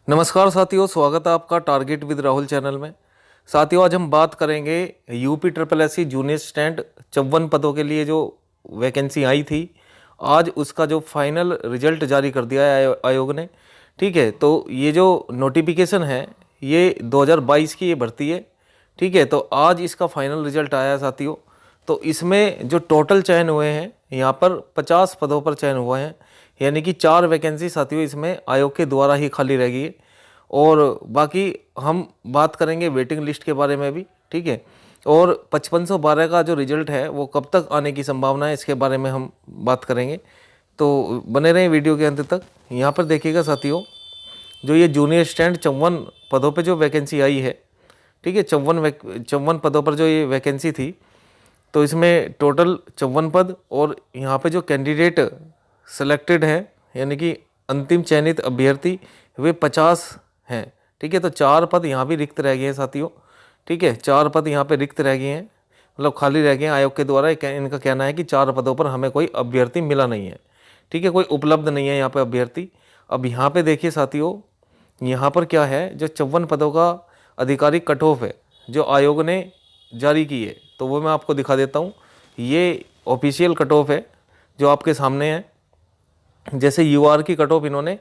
नमस्कार साथियों, स्वागत है आपका टारगेट विद राहुल चैनल में। साथियों, आज हम बात करेंगे UP triple S C junior स्टैंड 54 पदों के लिए जो वैकेंसी आई थी। आज उसका जो फाइनल रिजल्ट जारी कर दिया है आयोग ने। ठीक है, तो ये जो नोटिफिकेशन है ये 2022 की ये भर्ती है। ठीक है, तो आज इसका फाइनल रिजल्ट आया है साथियों। तो इसमें जो टोटल चयन हुए हैं यहाँ पर 50 पदों पर चयन हुए हैं, यानी कि 4 वैकेंसी साथियों इसमें आयोग के द्वारा ही खाली रह गई है। और बाकी हम बात करेंगे वेटिंग लिस्ट के बारे में भी। ठीक है, और 5512 का जो रिजल्ट है वो कब तक आने की संभावना है इसके बारे में हम बात करेंगे। तो बने रहें वीडियो के अंत तक। यहाँ पर देखिएगा साथियों, जो ये जूनियर स्टैंड 54 पदों पे जो वैकेंसी आई है। ठीक है, 54 पदों पर जो ये वैकेंसी थी, तो इसमें टोटल 54 पद और यहाँ पे जो कैंडिडेट सेलेक्टेड हैं यानी कि अंतिम चयनित अभ्यर्थी वे 50 हैं। ठीक है, तो 4 पद यहाँ भी रिक्त रह गए हैं साथियों। ठीक है, 4 पद यहाँ पे रिक्त रह गए हैं, मतलब खाली रह गए हैं। आयोग के द्वारा इनका कहना है कि 4 पदों पर हमें कोई अभ्यर्थी मिला नहीं है। ठीक है, कोई उपलब्ध नहीं है यहाँ पे अभ्यर्थी। अब यहाँ पे देखिए साथियों, यहाँ पर क्या है, जो 54 पदों का आधिकारिक कट ऑफ है जो आयोग ने जारी की है, तो वो मैं आपको दिखा देता हूँ। ये ऑफिशियल कट ऑफ है जो आपके सामने है। जैसे यूआर की कट ऑफ इन्होंने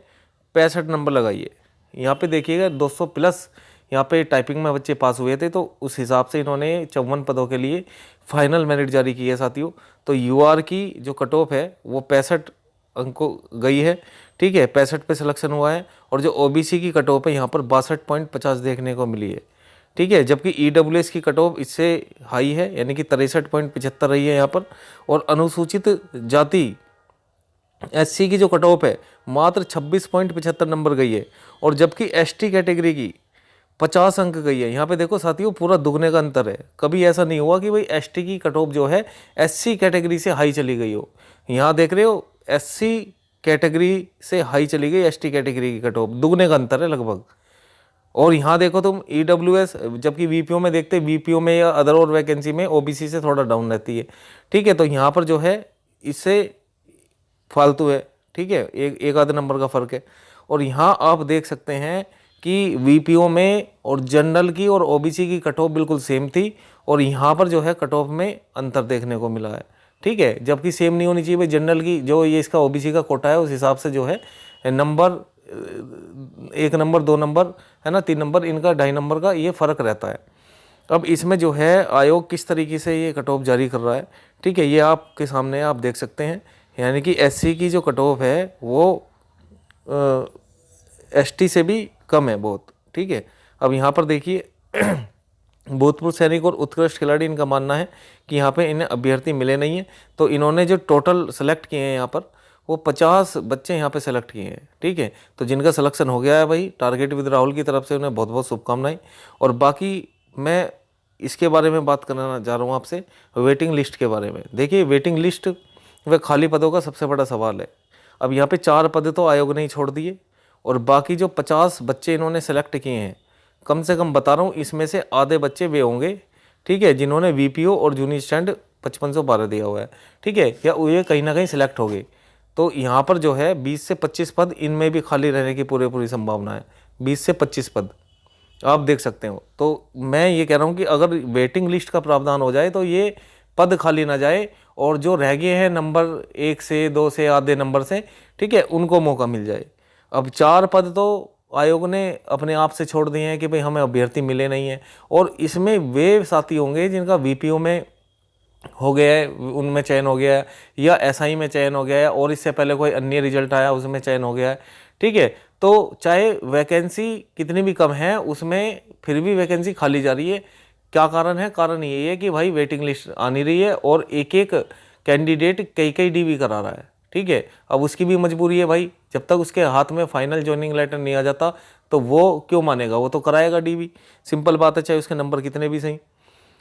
65 नंबर लगाई है। यहाँ पे देखिएगा 200 प्लस यहाँ पे टाइपिंग में बच्चे पास हुए थे, तो उस हिसाब से इन्होंने 54 पदों के लिए फाइनल मेरिट जारी की है साथियों। तो यूआर की जो कट ऑफ है वो 65 अंकों गई है। ठीक है, 65 पे सिलेक्शन हुआ है। और जो ओबीसी की कट ऑफ है यहाँ पर 62.50 देखने को मिली है। ठीक है, जबकि ईडब्ल्यूएस की कट ऑफ इससे हाई है, यानी कि 63.75 रही है यहाँ पर। और अनुसूचित जाति एससी की जो कट ऑफ है मात्र 26.75 नंबर गई है। और जबकि एसटी कैटेगरी की 50 अंक गई है। यहाँ पे देखो साथियों, पूरा दुगने का अंतर है। कभी ऐसा नहीं हुआ कि भाई एसटी की कट ऑफ जो है एससी कैटेगरी से हाई चली गई हो। यहाँ देख रहे हो, एससी कैटेगरी से हाई चली गई एसटी कैटेगरी की कट ऑफ, दुगने का अंतर है लगभग। और यहाँ देखो तुम ईडब्ल्यूएस, जबकि वीपीओ में देखते, वीपीओ में या अदर और वैकेंसी में ओबीसी से थोड़ा डाउन रहती है। ठीक है, तो यहाँ पर जो है इससे फालतू है। ठीक है, एक आधे नंबर का फ़र्क है। और यहाँ आप देख सकते हैं कि वीपीओ में और जनरल की और ओबीसी की कट ऑफ बिल्कुल सेम थी, और यहाँ पर जो है कट ऑफ में अंतर देखने को मिला है। ठीक है, जबकि सेम नहीं होनी चाहिए भाई। जनरल की जो ये इसका ओबीसी का कोटा है उस हिसाब से जो है नंबर, 1 नंबर 2 नंबर है ना, 3 नंबर, इनका 2.5 नंबर का ये फ़र्क रहता है। अब इसमें जो है आयोग किस तरीके से ये कट ऑफ जारी कर रहा है, ठीक है, ये आपके सामने आप देख सकते हैं। यानी कि एससी की जो कट ऑफ है वो एसटी से भी कम है बहुत। ठीक है, अब यहाँ पर देखिए भूतपूर्व सैनिक और उत्कृष्ट खिलाड़ी, इनका मानना है कि यहाँ पे इन्हें अभ्यर्थी मिले नहीं है। तो इन्होंने जो टोटल सेलेक्ट किए हैं यहाँ पर, वो 50 बच्चे यहाँ पे सेलेक्ट किए हैं। ठीक है, तो जिनका सिलेक्शन हो गया है भाई टारगेट विद राहुल की तरफ से, उन्हें बहुत बहुत शुभकामनाएं। और बाकी मैं इसके बारे में बात करना चाह रहा हूँ आपसे, वेटिंग लिस्ट के बारे में। देखिए, वेटिंग लिस्ट व खाली पदों का सबसे बड़ा सवाल है। अब यहाँ पे 4 पद तो आयोग ने ही छोड़ दिए, और बाकी जो 50 बच्चे इन्होंने सेलेक्ट किए हैं, कम से कम बता रहा हूँ, इसमें से आधे बच्चे वे होंगे, ठीक है, जिन्होंने वीपीओ और जूनियर स्टैंड 5512 दिया हुआ है। ठीक है, या ये कहीं ना कहीं सिलेक्ट हो गए। तो यहाँ पर जो है 20 से 25 पद इनमें भी खाली रहने की पूरी संभावना है। 20 से 25 पद आप देख सकते हो। तो मैं ये कह रहा हूँ कि अगर वेटिंग लिस्ट का प्रावधान हो जाए तो ये पद खाली ना जाए, और जो रह गए हैं नंबर 1 से 2 से आधे नंबर से, ठीक है, उनको मौका मिल जाए। अब 4 पद तो आयोग ने अपने आप से छोड़ दिए हैं कि भाई हमें अभ्यर्थी मिले नहीं हैं। और इसमें वे साथी होंगे जिनका वीपीओ में हो गया है, उनमें चयन हो गया है, या एसआई में चयन हो गया है, और इससे पहले कोई अन्य रिजल्ट आया उसमें चयन हो गया है। ठीक है, तो चाहे वैकेंसी कितनी भी कम है उसमें फिर भी वैकेंसी खाली जा रही है। क्या कारण है? कारण ये है कि भाई वेटिंग लिस्ट आ नहीं रही है, और एक एक कैंडिडेट कई डीवी करा रहा है। ठीक है, अब उसकी भी मजबूरी है भाई, जब तक उसके हाथ में फाइनल ज्वाइनिंग लेटर नहीं आ जाता तो वो क्यों मानेगा, वो तो कराएगा डीवी। सिंपल बात है, चाहे उसके नंबर कितने भी सही।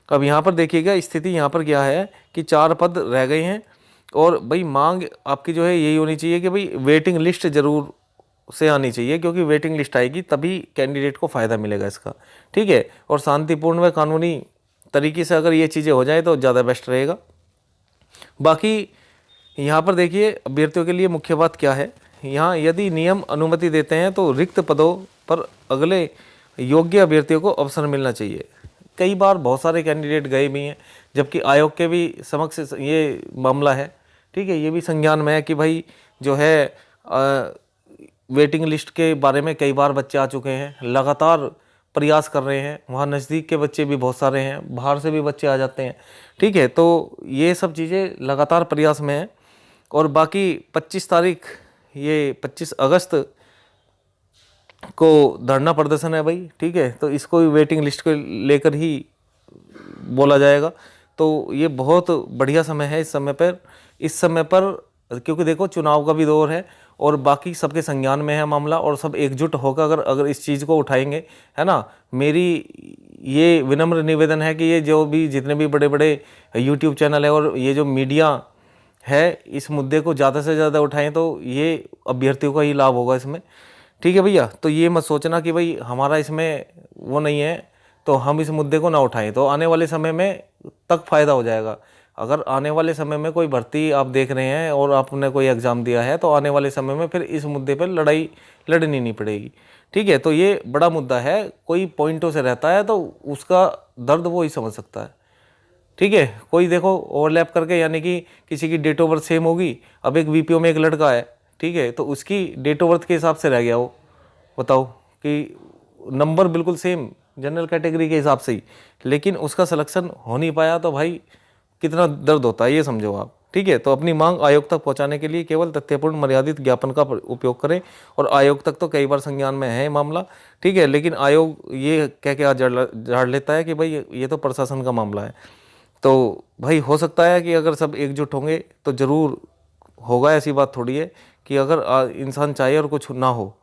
अब यहाँ पर देखिएगा स्थिति यहाँ पर क्या है कि 4 पद रह गए हैं, और भाई मांग आपकी जो है यही होनी चाहिए कि भाई वेटिंग लिस्ट जरूर से आनी चाहिए, क्योंकि वेटिंग लिस्ट आएगी तभी कैंडिडेट को फ़ायदा मिलेगा इसका। ठीक है, और शांतिपूर्ण व कानूनी तरीके से अगर ये चीज़ें हो जाए तो ज़्यादा बेस्ट रहेगा। बाकी यहाँ पर देखिए अभ्यर्थियों के लिए मुख्य बात क्या है, यहाँ यदि नियम अनुमति देते हैं तो रिक्त पदों पर अगले योग्य अभ्यर्थियों को अवसर मिलना चाहिए। कई बार बहुत सारे कैंडिडेट गए भी हैं, जबकि आयोग के भी समक्ष ये मामला है, ठीक है। ये भी संज्ञान में है कि भाई जो है वेटिंग लिस्ट के बारे में कई बार बच्चे आ चुके हैं, लगातार प्रयास कर रहे हैं। वहाँ नज़दीक के बच्चे भी बहुत सारे हैं, बाहर से भी बच्चे आ जाते हैं, ठीक है। तो ये सब चीज़ें लगातार प्रयास में हैं। और बाकी 25 तारीख, ये 25 अगस्त को धरना प्रदर्शन है भाई, ठीक है। तो इसको भी वेटिंग लिस्ट को लेकर ही बोला जाएगा। तो ये बहुत बढ़िया समय है इस समय पर क्योंकि देखो चुनाव का भी दौर है और बाकी सबके संज्ञान में है मामला, और सब एकजुट होकर अगर इस चीज़ को उठाएंगे, है ना। मेरी ये विनम्र निवेदन है कि ये जो भी जितने भी बड़े बड़े यूट्यूब चैनल है और ये जो मीडिया है, इस मुद्दे को ज़्यादा से ज़्यादा उठाएं तो ये अभ्यर्थियों का ही लाभ होगा इसमें, ठीक है भैया। तो ये मत सोचना कि भाई हमारा इसमें वो नहीं है तो हम इस मुद्दे को ना उठाएं, तो आने वाले समय में तक फ़ायदा हो जाएगा। अगर आने वाले समय में कोई भर्ती आप देख रहे हैं और आपने कोई एग्ज़ाम दिया है, तो आने वाले समय में फिर इस मुद्दे पर लड़ाई लड़नी नहीं पड़ेगी, ठीक है। तो ये बड़ा मुद्दा है, कोई पॉइंटों से रहता है तो उसका दर्द वो ही समझ सकता है, ठीक है। कोई देखो ओवरलैप करके, यानी कि किसी की डेट ऑफ बर्थ सेम होगी। अब एक वीपीओ में एक लड़का है, ठीक है, तो उसकी डेट ऑफ बर्थ के हिसाब से रह गया वो, बताओ कि नंबर बिल्कुल सेम जनरल कैटेगरी के हिसाब से ही, लेकिन उसका सिलेक्शन हो नहीं पाया, तो भाई कितना दर्द होता है ये समझो आप, ठीक है। तो अपनी मांग आयोग तक पहुंचाने के लिए केवल तथ्यपूर्ण मर्यादित ज्ञापन का उपयोग करें, और आयोग तक तो कई बार संज्ञान में है मामला, ठीक है। लेकिन आयोग ये कह के आज झाड़ लेता है कि भाई ये तो प्रशासन का मामला है। तो भाई हो सकता है कि अगर सब एकजुट होंगे तो ज़रूर होगा, ऐसी बात थोड़ी है कि अगर इंसान चाहे और कुछ ना हो।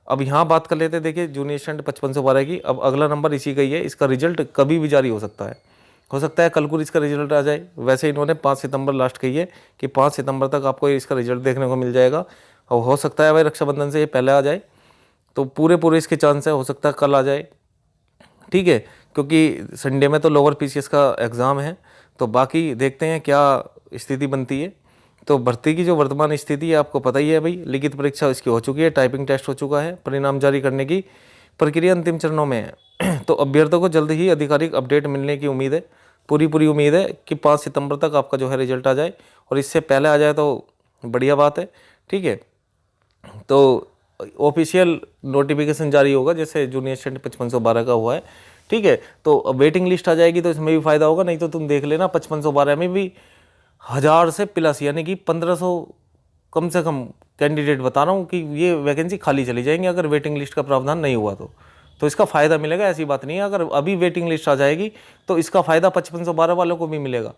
अब यहाँ बात कर लेते हैं, देखिए जूनियर स्टैंड 5512 की। अब अगला नंबर इसी का ही है, इसका रिजल्ट कभी भी जारी हो सकता है। हो सकता है कल को इसका रिजल्ट आ जाए। वैसे इन्होंने 5 सितंबर लास्ट कही है कि 5 सितंबर तक आपको इसका रिजल्ट देखने को मिल जाएगा। और हो सकता है भाई रक्षाबंधन से ये पहले आ जाए, तो पूरे इसके चांस है, हो सकता है कल आ जाए, ठीक है। क्योंकि संडे में तो लोअर पीसीएस का एग्ज़ाम है। तो बाकी देखते हैं क्या स्थिति बनती है। तो भर्ती की जो वर्तमान स्थिति है आपको पता ही है भाई, लिखित परीक्षा इसकी हो चुकी है, टाइपिंग टेस्ट हो चुका है, परिणाम जारी करने की प्रक्रिया अंतिम चरणों में है। तो अभ्यर्थियों को जल्द ही आधिकारिक अपडेट मिलने की उम्मीद है, पूरी उम्मीद है कि 5 सितंबर तक आपका जो है रिजल्ट आ जाए, और इससे पहले आ जाए तो बढ़िया बात है, ठीक है। तो ऑफिशियल नोटिफिकेशन जारी होगा, जैसे जूनियर स्टैंड 5512 का हुआ है, ठीक है। तो वेटिंग लिस्ट आ जाएगी तो इसमें भी फ़ायदा होगा। नहीं तो तुम देख लेना 5512 में भी 1000 से प्लस, यानी कि 1500 कम से कम कैंडिडेट बता रहा हूँ कि ये वैकेंसी खाली चली जाएंगी अगर वेटिंग लिस्ट का प्रावधान नहीं हुआ तो इसका फ़ायदा मिलेगा, ऐसी बात नहीं है। अगर अभी वेटिंग लिस्ट आ जाएगी तो इसका फ़ायदा 5512 वालों को भी मिलेगा,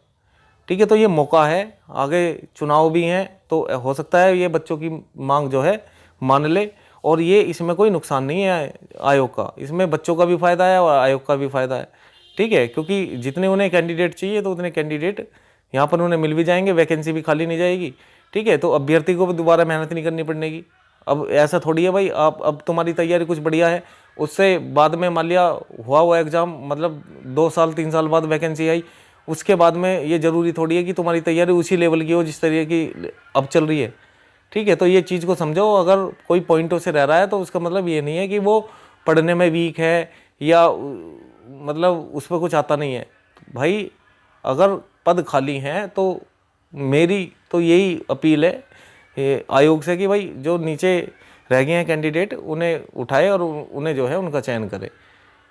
ठीक है। तो ये मौका है, आगे चुनाव भी हैं, तो हो सकता है ये बच्चों की मांग जो है मान ले, और ये इसमें कोई नुकसान नहीं है आयोग का, इसमें बच्चों का भी फ़ायदा है और आयोग का भी फ़ायदा है, ठीक है। क्योंकि जितने उन्हें कैंडिडेट चाहिए तो उतने कैंडिडेट यहाँ पर उन्हें मिल भी जाएंगे, वैकेंसी भी खाली नहीं जाएगी, ठीक है। तो अभ्यर्थी को भी दोबारा मेहनत नहीं करनी पड़ेगी। अब ऐसा थोड़ी है भाई, आप अब तुम्हारी तैयारी कुछ बढ़िया है, उससे बाद में मान लिया हुआ वो एग्ज़ाम, मतलब 2 साल 3 साल बाद वैकेंसी आई, उसके बाद में ये ज़रूरी थोड़ी है कि तुम्हारी तैयारी उसी लेवल की हो जिस तरीके की अब चल रही है, ठीक है। तो ये चीज़ को समझो, अगर कोई पॉइंटों से रह रहा है तो उसका मतलब ये नहीं है कि वो पढ़ने में वीक है या मतलब उस पर कुछ आता नहीं है भाई। अगर पद खाली हैं तो मेरी तो यही अपील है आयोग से कि भाई जो नीचे रह गए हैं कैंडिडेट उन्हें उठाए और उन्हें जो है उनका चयन करे,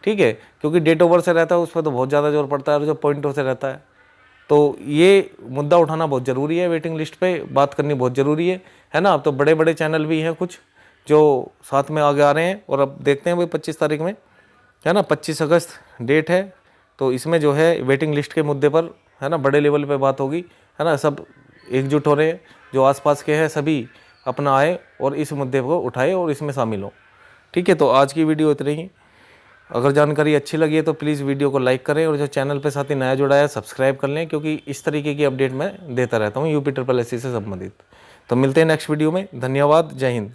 ठीक है। क्योंकि डेट ओवर से रहता है उस पर तो बहुत ज़्यादा जोर पड़ता है, और जो पॉइंटों से रहता है तो ये मुद्दा उठाना बहुत ज़रूरी है, वेटिंग लिस्ट पे बात करनी बहुत ज़रूरी है ना। अब तो बड़े बड़े चैनल भी हैं कुछ जो साथ में आगे आ रहे हैं, और अब देखते हैं भाई 25 तारीख में, है ना, 25 अगस्त डेट है। तो इसमें जो है वेटिंग लिस्ट के मुद्दे पर, है ना, बड़े लेवल पे बात होगी, है ना। सब एकजुट हो रहे हैं, जो आसपास के हैं सभी अपना आए और इस मुद्दे को उठाए और इसमें शामिल हो, ठीक है। तो आज की वीडियो इतनी ही। अगर जानकारी अच्छी लगी है तो प्लीज़ वीडियो को लाइक करें, और जो चैनल पे साथी नया जुड़ा है सब्सक्राइब कर लें, क्योंकि इस तरीके की अपडेट मैं देता रहता हूँ यूपी ट्रिपल एससी से संबंधित। तो मिलते हैं नेक्स्ट वीडियो में। धन्यवाद, जय हिंद।